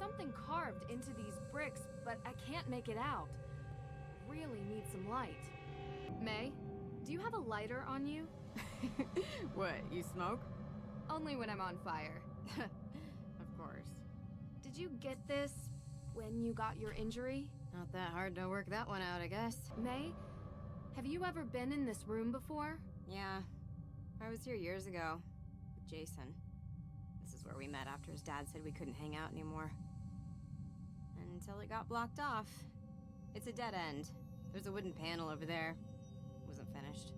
something carved into these bricks, but I can't make it out. Really need some light. May, do you have a lighter on you? What, you smoke? Only when I'm on fire. Of course. Did you get this when you got your injury? Not that hard to work that one out, I guess. May, have you ever been in this room before? Yeah. I was here years ago. With Jason. This is where we met after his dad said we couldn't hang out anymore. Until it got blocked off. It's a dead end. There's a wooden panel over there. Wasn't finished.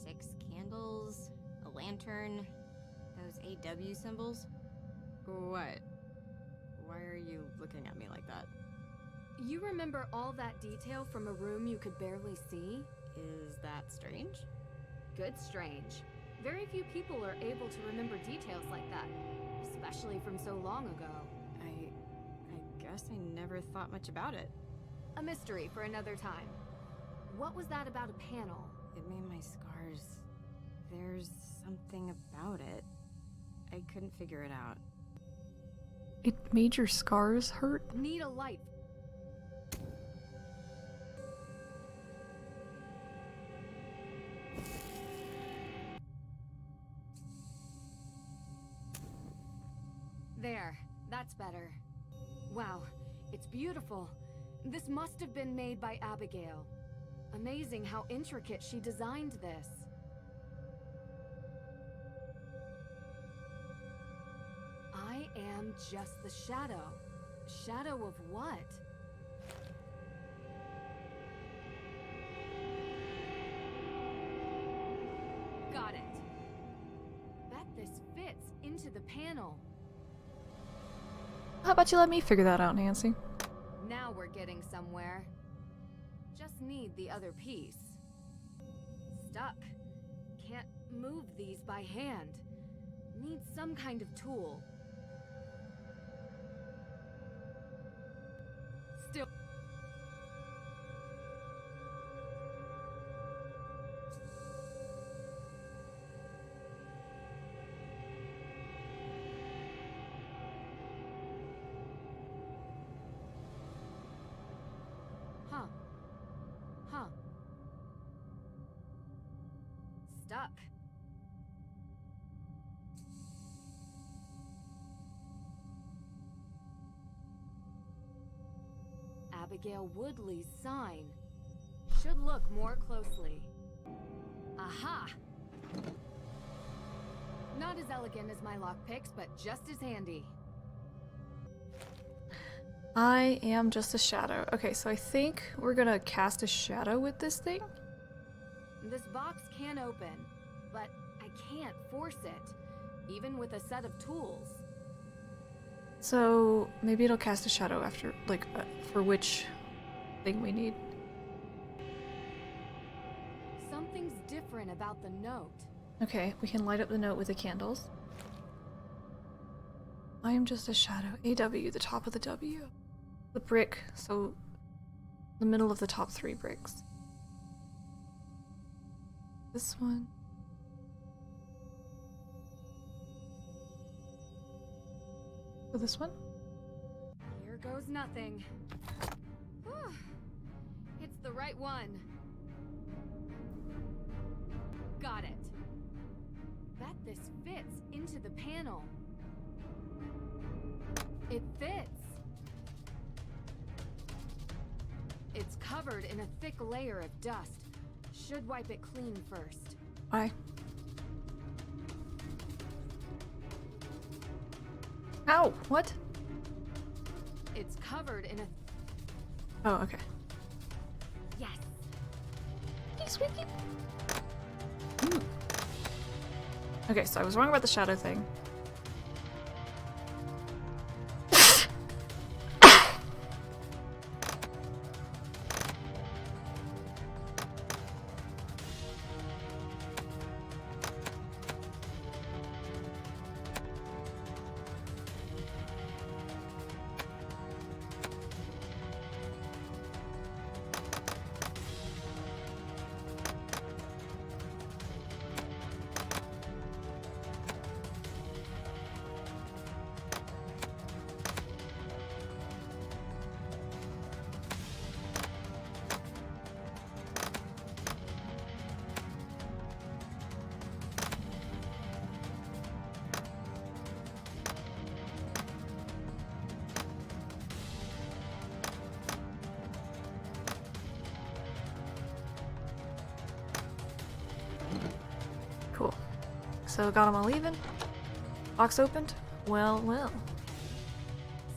6 candles, a lantern, those AW symbols. What? Why are you looking at me like that? You remember all that detail from a room you could barely see? Is that strange? Good strange. Very few people are able to remember details like that, especially from so long ago. I guess I never thought much about it. A mystery for another time. What was that about a panel? It made my scars. There's something about it. I couldn't figure it out. It made your scars hurt? Need a light. There, that's better. Wow, it's beautiful. This must have been made by Abigail. Amazing how intricate she designed this. I am just the shadow. Shadow of what? Got it. Bet this fits into the panel. How about you let me figure that out, Nancy? Now we're getting somewhere. Just need the other piece. Stuck. Can't move these by hand. Need some kind of tool. Still. Huh. Stuck. Abigail Woodley's sign. Should look more closely. Aha! Not as elegant as my lockpicks, but just as handy. I am just a shadow. Okay, so I think we're gonna cast a shadow with this thing. This box can open, but I can't force it, even with a set of tools. So maybe it'll cast a shadow after, like, for which thing we need. Something's different about the note. Okay, we can light up the note with the candles. I am just a shadow. AW, the top of the W. The brick, so the middle of the top 3 bricks. This one. So this one? Here goes nothing. Whew. It's the right one. Got it. Bet this fits into the panel. It fits. It's covered in a thick layer of dust. Should wipe it clean first. Why? Ow! What? It's covered in a... Oh, okay. Yes! Hey, sweetie! Okay, so I was wrong about the shadow thing. So got them all even. Box opened. Well, well.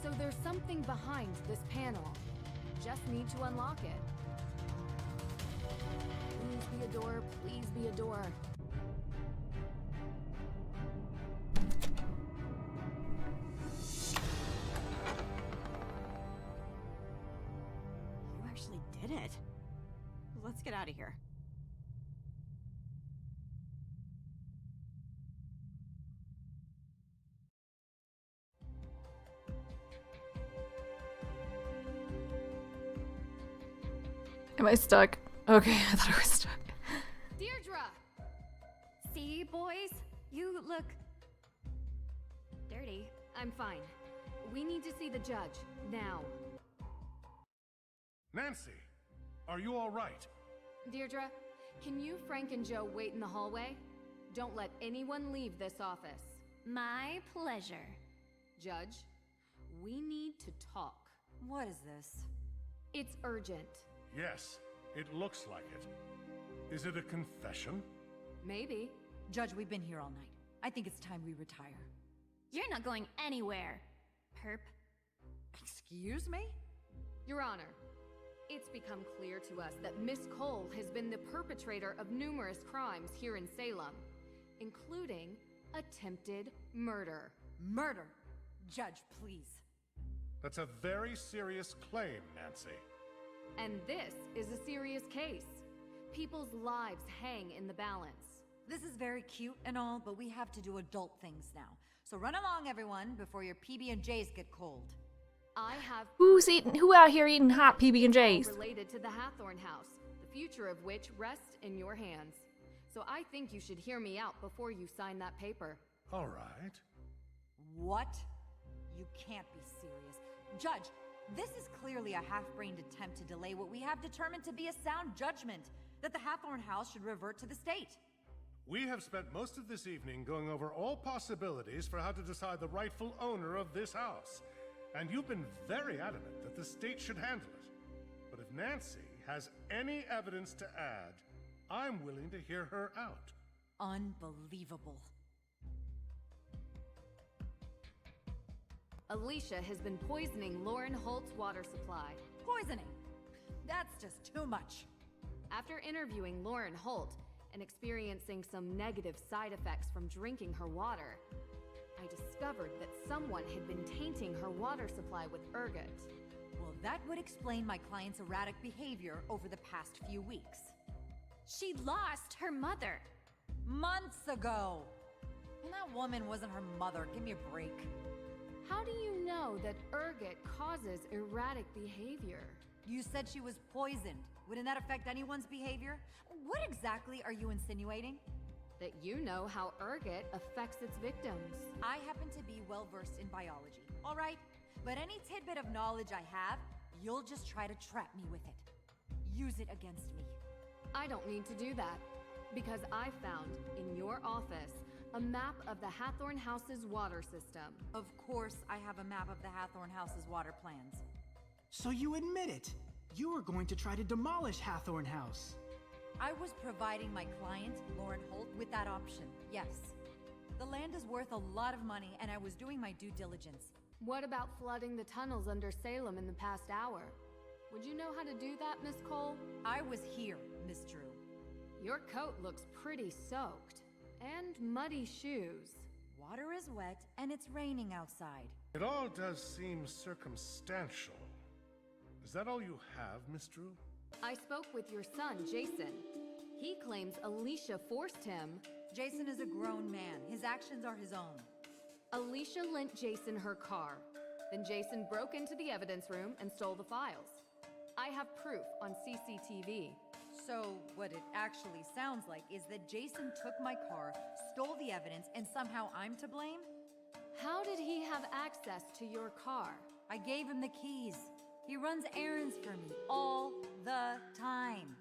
So there's something behind this panel. Just need to unlock it. Please be a door, please be a door. You actually did it. Let's get out of here. Am I stuck? Okay, I thought I was stuck. Deirdre! See, boys? You look... dirty. I'm fine. We need to see the judge, now. Nancy, are you all right? Deirdre, can you, Frank, and Joe wait in the hallway? Don't let anyone leave this office. My pleasure. Judge, we need to talk. What is this? It's urgent. Yes, it looks like it. Is it a confession? Maybe. Judge, we've been here all night. I think it's time we retire. You're not going anywhere, perp. Excuse me? Your Honor, it's become clear to us that Miss Cole has been the perpetrator of numerous crimes here in Salem, including attempted murder. Murder! Judge, please. That's a very serious claim, Nancy. And this is a serious case. People's lives hang in the balance. This is very cute and all, but we have to do adult things now. So run along, everyone, before your PB&Js get cold. I have Who out here eating hot PB&Js? related to the Hathorn house, the future of which rests in your hands. So I think you should hear me out before you sign that paper. All right. What? You can't be serious. Judge, this is clearly a half-brained attempt to delay what we have determined to be a sound judgment, that the Hathorn house should revert to the state. We have spent most of this evening going over all possibilities for how to decide the rightful owner of this house. And you've been very adamant that the state should handle it. But if Nancy has any evidence to add, I'm willing to hear her out. Unbelievable. Alicia has been poisoning Lauren Holt's water supply. Poisoning. That's just too much. After interviewing Lauren Holt and experiencing some negative side effects from drinking her water, I discovered that someone had been tainting her water supply with ergot. Well, that would explain my client's erratic behavior over the past few weeks. She lost her mother. Months ago. And that woman wasn't her mother. Give me a break. How do you know that ergot causes erratic behavior? You said she was poisoned. Wouldn't that affect anyone's behavior? What exactly are you insinuating? That you know how ergot affects its victims. I happen to be well-versed in biology, all right? But any tidbit of knowledge I have, you'll just try to trap me with it. Use it against me. I don't need to do that, because I found, in your office, a map of the Hathorn House's water system. Of course, I have a map of the Hathorn House's water plans. So you admit it. You were going to try to demolish Hathorn House. I was providing my client, Lauren Holt, with that option, yes. The land is worth a lot of money, and I was doing my due diligence. What about flooding the tunnels under Salem in the past hour? Would you know how to do that, Miss Cole? I was here, Miss Drew. Your coat looks pretty soaked. And muddy shoes. Water is wet, and it's raining outside. It all does seem circumstantial. Is that all you have, Miss Drew? I spoke with your son, Jason. He claims Alicia forced him. Jason is a grown man. His actions are his own. Alicia lent Jason her car. Then Jason broke into the evidence room and stole the files. I have proof on CCTV. So, what it actually sounds like is that Jason took my car, stole the evidence, and somehow I'm to blame? How did he have access to your car? I gave him the keys. He runs errands for me all the time.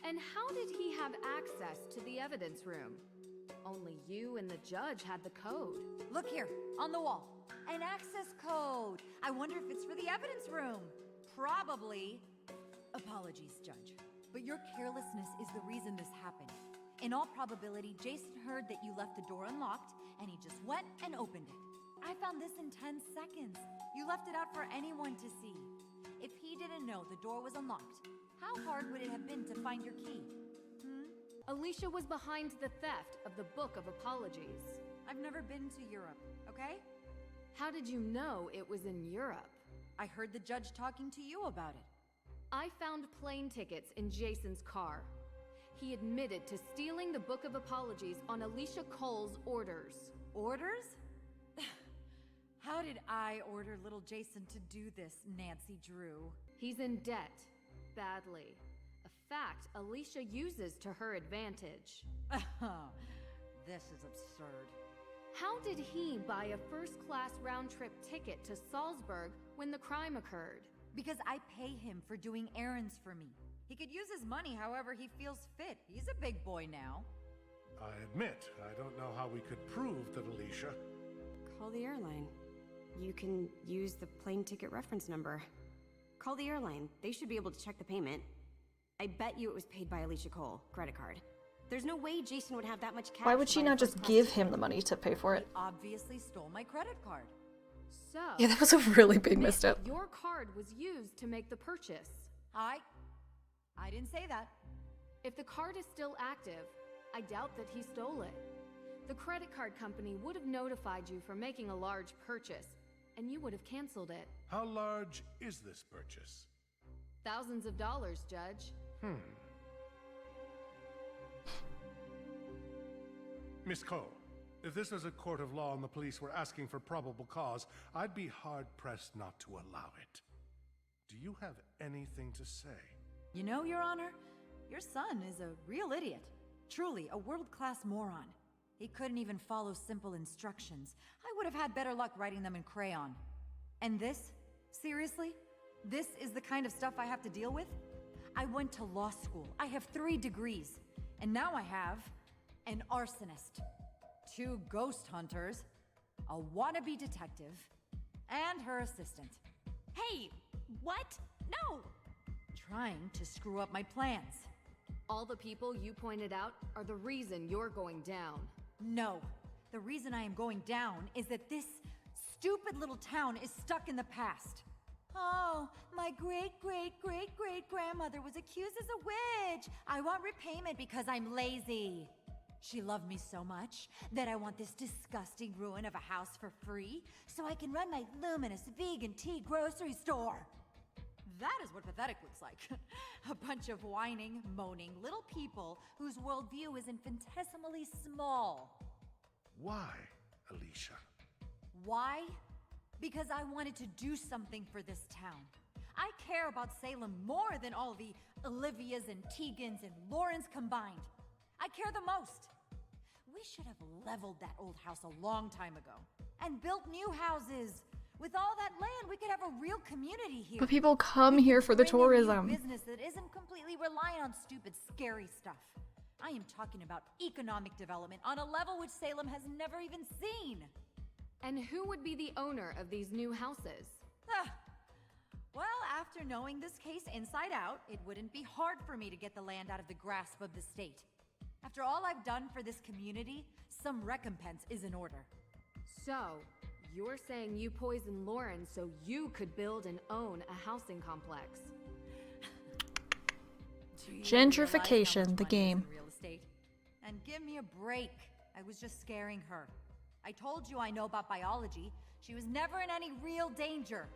And how did he have access to the evidence room? Only you and the judge had the code. Look here, on the wall. An access code. I wonder if it's for the evidence room. Probably. Apologies, Judge. But your carelessness is the reason this happened. In all probability, Jason heard that you left the door unlocked, and he just went and opened it. I found this in 10 seconds. You left it out for anyone to see. If he didn't know the door was unlocked, how hard would it have been to find your key? Alicia was behind the theft of the Book of Apologies. I've never been to Europe, okay? How did you know it was in Europe? I heard the judge talking to you about it. I found plane tickets in Jason's car. He admitted to stealing the Book of Apologies on Alicia Cole's orders. Orders? How did I order little Jason to do this, Nancy Drew? He's in debt. Badly. A fact Alicia uses to her advantage. This is absurd. How did he buy a first-class round-trip ticket to Salzburg when the crime occurred? Because I pay him for doing errands for me. He could use his money however he feels fit. He's a big boy now. I admit, I don't know how we could prove that Alicia... Call the airline. You can use the plane ticket reference number. Call the airline. They should be able to check the payment. I bet you it was paid by Alicia Cole, credit card. There's no way Jason would have that much cash. Why would to she buy a not just first-class give ticket. him the money to pay for it? He obviously stole my credit card. So, Yeah, that was a really big admit misstep. your card was used to make the purchase. I didn't say that. If the card is still active, I doubt that he stole it. The credit card company would have notified you for making a large purchase, and you would have canceled it. How large is this purchase? Thousands of dollars, Judge. Miss Cole, if this was a court of law and the police were asking for probable cause, I'd be hard-pressed not to allow it. Do you have anything to say? You know, Your Honor, your son is a real idiot. Truly, a world-class moron. He couldn't even follow simple instructions. I would have had better luck writing them in crayon. And this? Seriously? This is the kind of stuff I have to deal with? I went to law school. I have 3 degrees. And now I have an arsonist, 2 ghost hunters, a wannabe detective, and her assistant. Hey, what? No! Trying to screw up my plans. All the people you pointed out are the reason you're going down. No. The reason I am going down is that this stupid little town is stuck in the past. Oh, my great-great-great-great-grandmother was accused as a witch. I want repayment because I'm lazy. She loved me so much that I want this disgusting ruin of a house for free so I can run my luminous vegan tea grocery store. That is what pathetic looks like. A bunch of whining, moaning little people whose worldview is infinitesimally small. Why, Alicia? Why? Because I wanted to do something for this town. I care about Salem more than all the Olivias and Tegans and Laurens combined. I care the most. We should have leveled that old house a long time ago and built new houses. With all that land, we could have a real community here. But people come here for the Bring in new tourism. business that isn't completely reliant on stupid, scary stuff. I am talking about economic development on a level which Salem has never even seen. And who would be the owner of these new houses? Well, after knowing this case inside out, it wouldn't be hard for me to get the land out of the grasp of the state. After all I've done for this community, some recompense is in order. So, you're saying you poisoned Lauren so you could build and own a housing complex. Do you Gentrification, realize how much the money is game. in real estate? And give me a break. I was just scaring her. I told you I know about biology. She was never in any real danger.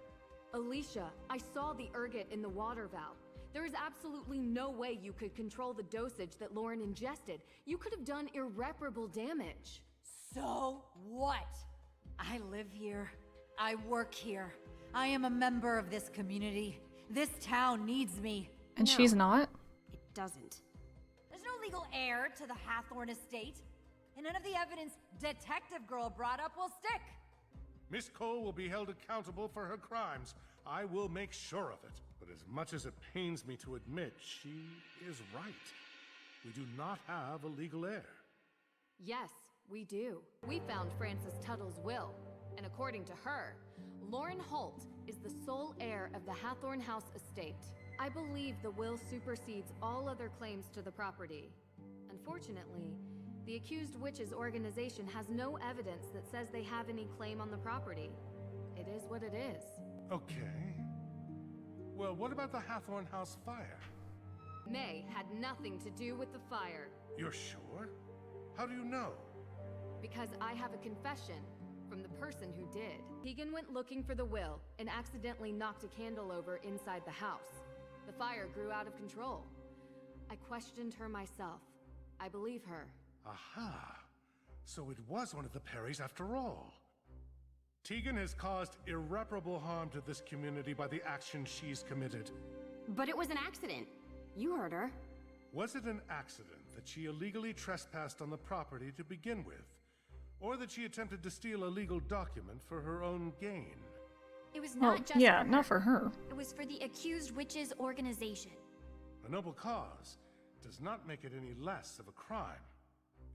Alicia, I saw the ergot in the water valve. There is absolutely no way you could control the dosage that Lauren ingested. You could have done irreparable damage. So what? I live here. I work here. I am a member of this community. This town needs me. And No. she's not? It doesn't. There's no legal heir to the Hathorn estate. And none of the evidence Detective Girl brought up will stick. Miss Cole will be held accountable for her crimes. I will make sure of it. But as much as it pains me to admit, she is right. We do not have a legal heir. Yes, we do. We found Frances Tuttle's will, and according to her, Lauren Holt is the sole heir of the Hathorn House estate. I believe the will supersedes all other claims to the property. Unfortunately, the accused witch's organization has no evidence that says they have any claim on the property. It is what it is. Okay. Well, what about the Hathorn House fire? May had nothing to do with the fire. You're sure? How do you know? Because I have a confession from the person who did. Tegan went looking for the will and accidentally knocked a candle over inside the house. The fire grew out of control. I questioned her myself. I believe her. Aha! So it was one of the Perrys after all. Tegan has caused irreparable harm to this community by the actions she's committed. But it was an accident. You heard her. Was it an accident that she illegally trespassed on the property to begin with? Or that she attempted to steal a legal document for her own gain? It was Well, not just yeah, for her. not for her. It was for the accused witch's organization. A noble cause does not make it any less of a crime.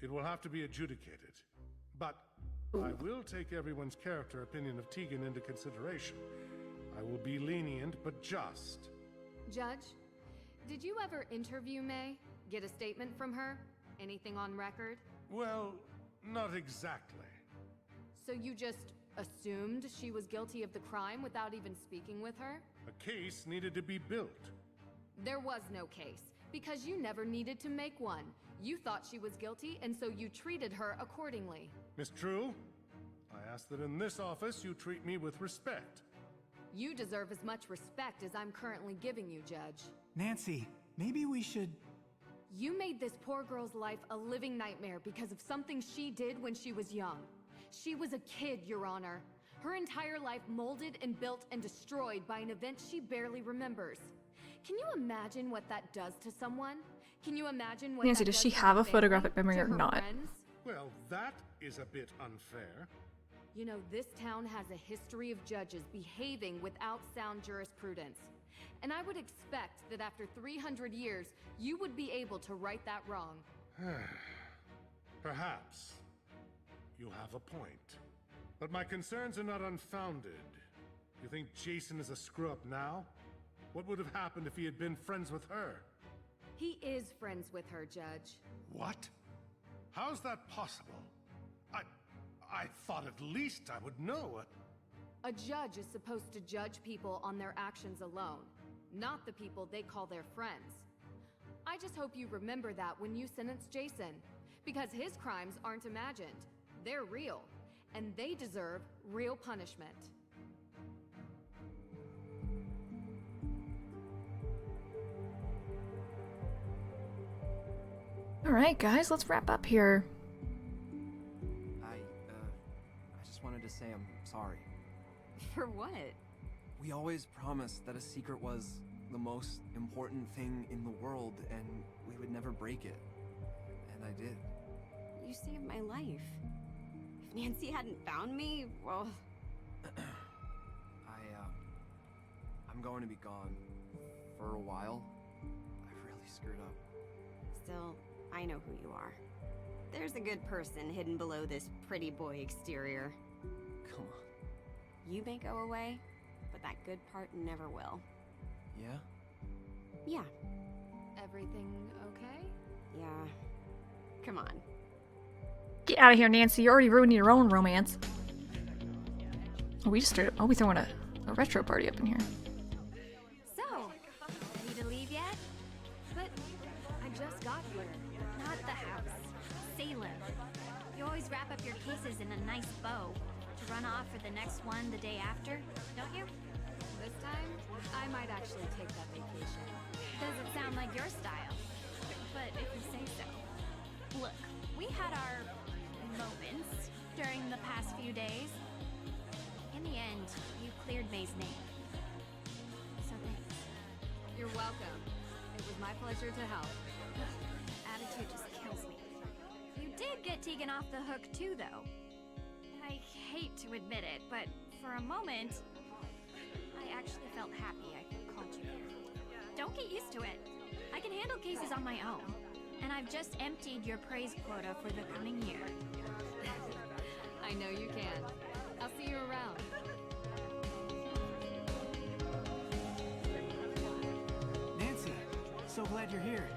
It will have to be adjudicated. But I will take everyone's character opinion of Tegan into consideration. I will be lenient, but just. Judge, did you ever interview May? Get a statement from her? Anything on record? Well, not exactly. So you just assumed she was guilty of the crime without even speaking with her? A case needed to be built. There was no case, because you never needed to make one. You thought she was guilty, and so you treated her accordingly. Miss True, I ask that in this office you treat me with respect. You deserve as much respect as I'm currently giving you, Judge. Nancy, maybe we should... You made this poor girl's life a living nightmare because of something she did when she was young. She was a kid, Your Honor. Her entire life molded and built and destroyed by an event she barely remembers. Can you imagine what that does to someone? Can you imagine what Nancy, that does she to have her a photographic family, memory to or her not? friends? Well, that is a bit unfair. You know, this town has a history of judges behaving without sound jurisprudence. And I would expect that after 300 years, you would be able to right that wrong. Perhaps. You have a point. But my concerns are not unfounded. You think Jason is a screw-up now? What would have happened if he had been friends with her? He is friends with her, Judge. What? How's that possible? I thought at least I would know. A judge is supposed to judge people on their actions alone, not the people they call their friends. I just hope you remember that when you sentence Jason, because his crimes aren't imagined. They're real, and they deserve real punishment. Alright, guys, let's wrap up here. I just wanted to say I'm sorry. For what? We always promised that a secret was the most important thing in the world, and we would never break it. And I did. You saved my life. If Nancy hadn't found me, well... I'm going to be gone for a while. I've really screwed up. Still, I know who you are. There's a good person hidden below this pretty boy exterior. Come on. You may go away, but that good part never will. Yeah? Yeah. Everything okay? Yeah. Come on. Get out of here, Nancy. You're already ruining your own romance. Oh, we just started. Oh, we throwing a retro party up in here. So, ready to leave yet? But I just got here. Not the house. Salem. You always wrap up your cases in a nice bow to run off for the next one the day after, don't you? This time, I might actually take that vacation. Doesn't sound like your style. But if you say so. Look, we had our moments during the past few days. In the end, you cleared May's name. So thanks. You're welcome. It was my pleasure to help. Attitude just kills me. You did get Tegan off the hook too, though. I hate to admit it, but for a moment, I actually felt happy I called you here. Don't get used to it. I can handle cases on my own, and I've just emptied your praise quota for the coming year. I know you can. I'll see you around. Nancy, so glad you're here.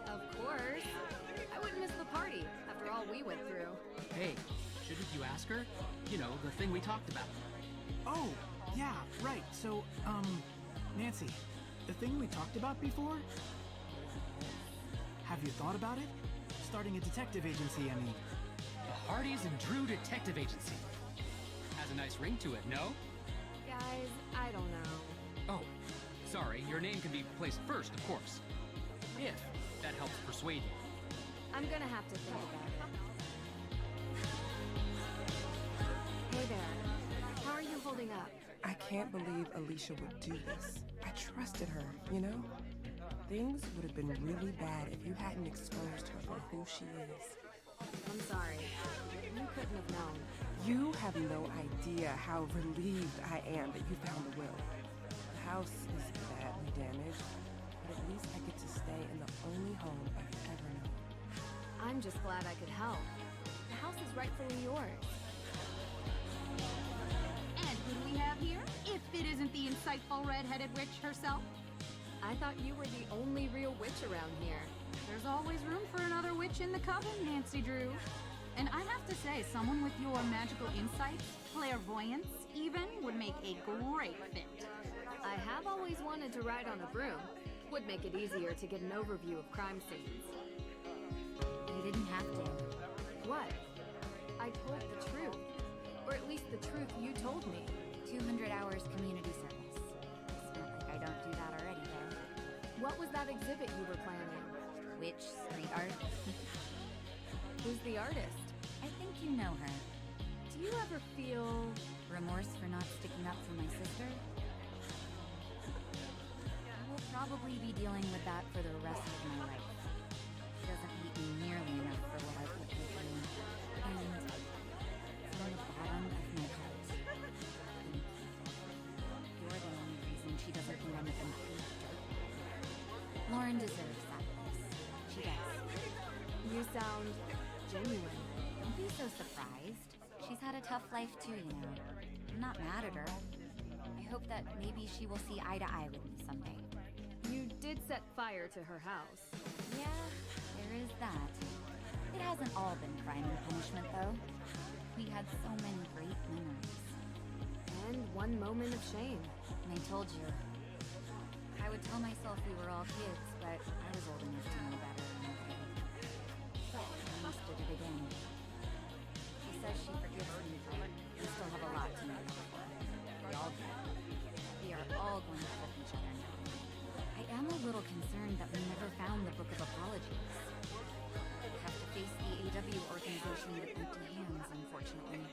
Of course. I would all we went through. Hey, shouldn't you ask her? You know, the thing we talked about. Oh, yeah, right. So, Nancy, the thing we talked about before? Have you thought about it? Starting a detective agency, I mean. The Hardys and Drew Detective Agency. Has a nice ring to it, no? Guys, I don't know. Oh, sorry, your name can be placed first, of course. If that helps persuade you. I'm gonna have to think about it. Hey there. How are you holding up? I can't believe Alicia would do this. I trusted her, you know? Things would have been really bad if you hadn't exposed her for who she is. I'm sorry. You couldn't have known. You have no idea how relieved I am that you found the will. The house is badly damaged, but at least I get to stay in the only home I've ever known. I'm just glad I could help. The house is rightfully yours. And who do we have here? If it isn't the insightful red-headed witch herself. I thought you were the only real witch around here. There's always room for another witch in the coven, Nancy Drew. And I have to say, someone with your magical insights, clairvoyance even, would make a great fit. I have always wanted to ride on a broom. Would make it easier to get an overview of crime scenes. You didn't have to. What? I told the truth. Or at least the truth you told me. 200 hours community service. It's not like I don't do that already, though. What was that exhibit you were planning? Witch street art. Who's the artist? I think you know her. Do you ever feel... remorse for not sticking up for my sister? I will probably be dealing with that for the rest of my life. She doesn't hate me nearly enough for what I put her through. And from the bottom of my heart, thank you. You're the only reason she doesn't do anything dirt. Lauren deserves that place. She does. You sound genuine. Don't be so surprised. She's had a tough life too, you know. I'm not mad at her. I hope that maybe she will see eye to eye with me someday. You did set fire to her house. Yeah, there is that. It hasn't all been crime and punishment, though. We had so many great memories. And one moment of shame. And I told you. I would tell myself we were all kids, but I was old enough to know better than okay. But I almost did it again. She says she forgives me, but we still have a lot to make up for. We all do. We are all going to help each other now. I am a little concerned that we never found the Book of Apologies. We have to face the AW organization with empty hands, unfortunately.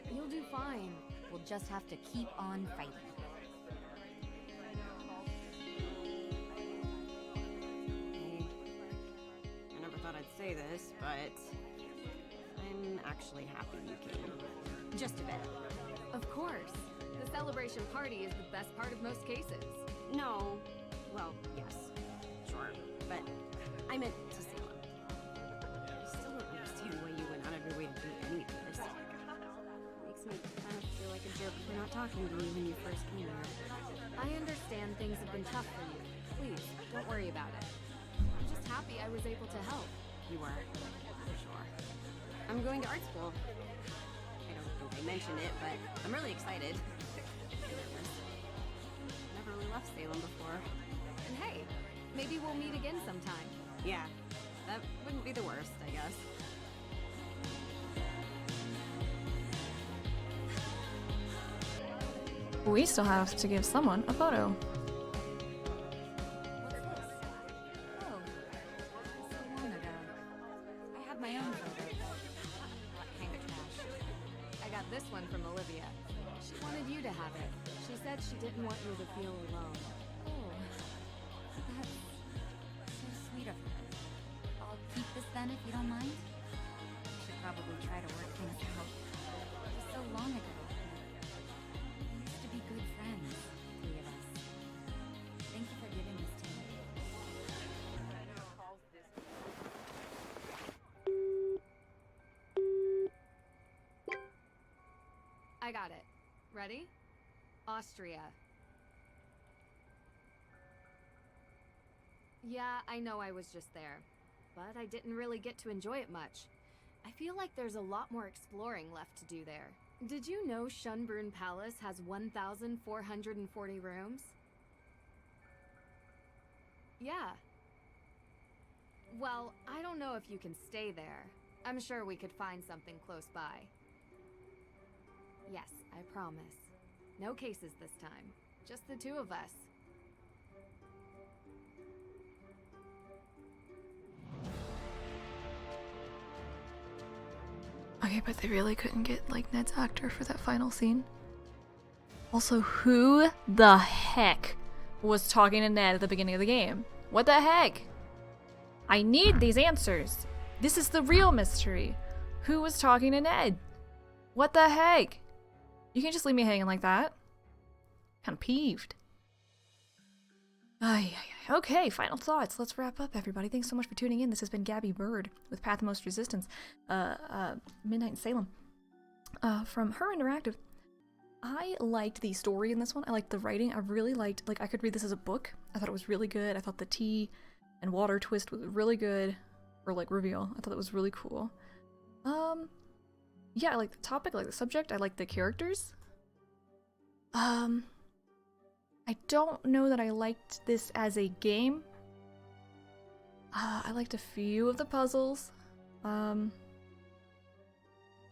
You'll do fine. We'll just have to keep on fighting. I never thought I'd say this, but I'm actually happy you came. Just a bit. Of course. The celebration party is the best part of most cases. No. Well, yes. Sure. But I meant to Salem. I still don't understand why you went out of your way to do any of this. Makes me kind of feel like a jerk for not talking to you when you first came here. I understand things have been tough for you. Please, don't worry about it. I'm just happy I was able to help. You were, for sure. I'm going to art school. I don't think I mentioned it, but I'm really excited. Nervous. Never really left Salem before. And hey, maybe we'll meet again sometime. Yeah, that wouldn't be the worst, I guess. We still have to give someone a photo. What's this? Oh, so long ago. I have my own photo. Kind of trash. I got this one from Olivia. She wanted you to have it. She said she didn't want you to feel alone. Oh, that's so sweet of her. I'll keep this then if you don't mind. We should probably try to work things out. It was so long ago. We used to be good friends, the three of us. Thank you for giving this to me. I got it. Ready? Austria. Yeah, I know I was just there. But I didn't really get to enjoy it much. I feel like there's a lot more exploring left to do there. Did you know Shunburn Palace has 1,440 rooms? Yeah. Well, I don't know if you can stay there. I'm sure we could find something close by. Yes, I promise. No cases this time. Just the two of us. Okay, but they really couldn't get, like, Ned's actor for that final scene. Also, who the heck was talking to Ned at the beginning of the game? What the heck? I need these answers. This is the real mystery. Who was talking to Ned? What the heck? You can't just leave me hanging like that. Kind of peeved. Okay, final thoughts. Let's wrap up, everybody. Thanks so much for tuning in. This has been Gabby Bird with Path of Most Resistance, Midnight in Salem, from Her Interactive. I liked the story in this one. I liked the writing. I really liked, like, I could read this as a book. I thought it was really good. I thought the tea and water twist was really good, or, like, reveal. I thought it was really cool. Yeah, I like the topic, I like the subject, I like the characters. I don't know that I liked this as a game. I liked a few of the puzzles.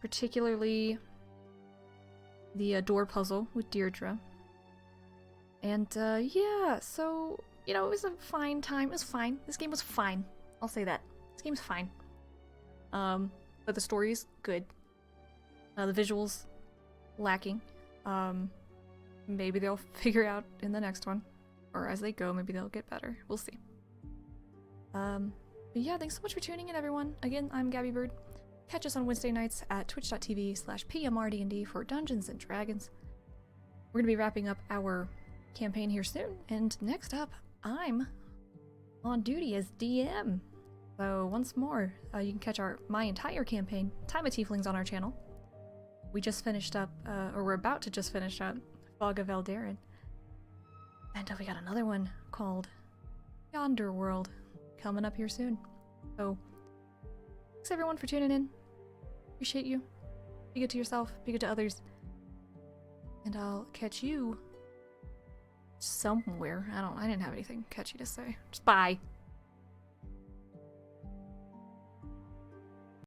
Particularly the door puzzle with Deirdre. And yeah, so, you know, it was a fine time. It was fine. This game was fine. I'll say that. This game's fine. But the story's good. The visuals, lacking. Maybe they'll figure out in the next one. Or as they go, maybe they'll get better. We'll see. But yeah, thanks so much for tuning in, everyone. Again, I'm Gabby Bird. Catch us on Wednesday nights at twitch.tv/PMRDND for Dungeons & Dragons. We're going to be wrapping up our campaign here soon. And next up, I'm on duty as DM. So once more, you can catch my entire campaign, Time of Tieflings, on our channel. We just finished up, or we're about to just finish up, Fog of Eldarin. And we got another one called Yonder World coming up here soon. So, thanks everyone for tuning in. Appreciate you. Be good to yourself, be good to others. And I'll catch you somewhere. I didn't have anything catchy to say. Just bye.